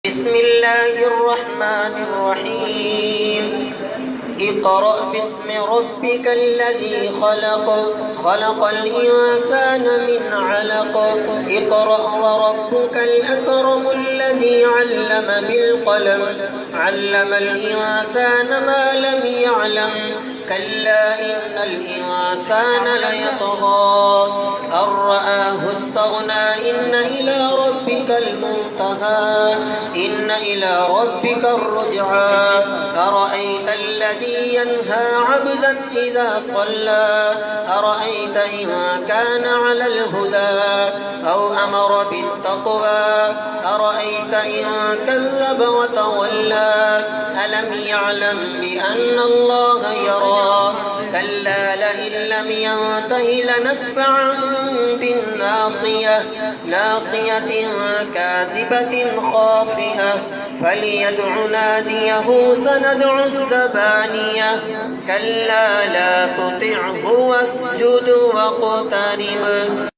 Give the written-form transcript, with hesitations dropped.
بسم الله الرحمن الرحيم اقرأ باسم ربك الذي خلق الإنسان من علق اقرأ وربك الأكرم الذي علم بالقلم علم الإنسان ما لم يعلم كلا إن الإنسان ليطغى أن رآه استغنى إن إلى ربك المنتهى إن إلى ربك الرجعى أرأيت الذي ينهى عبدا إذا صلى أرأيت إن كان على الهدى أو أمر بالتقوى أرأيت إن كذب وتولى ألم يعلم بأن الله يرى كلا لئن لم ينته لنسفعا بالناصية ناصية كاذبة خاطئة فليدع ناديه سندع الزبانية كلا لا تطعه واسجد واقترب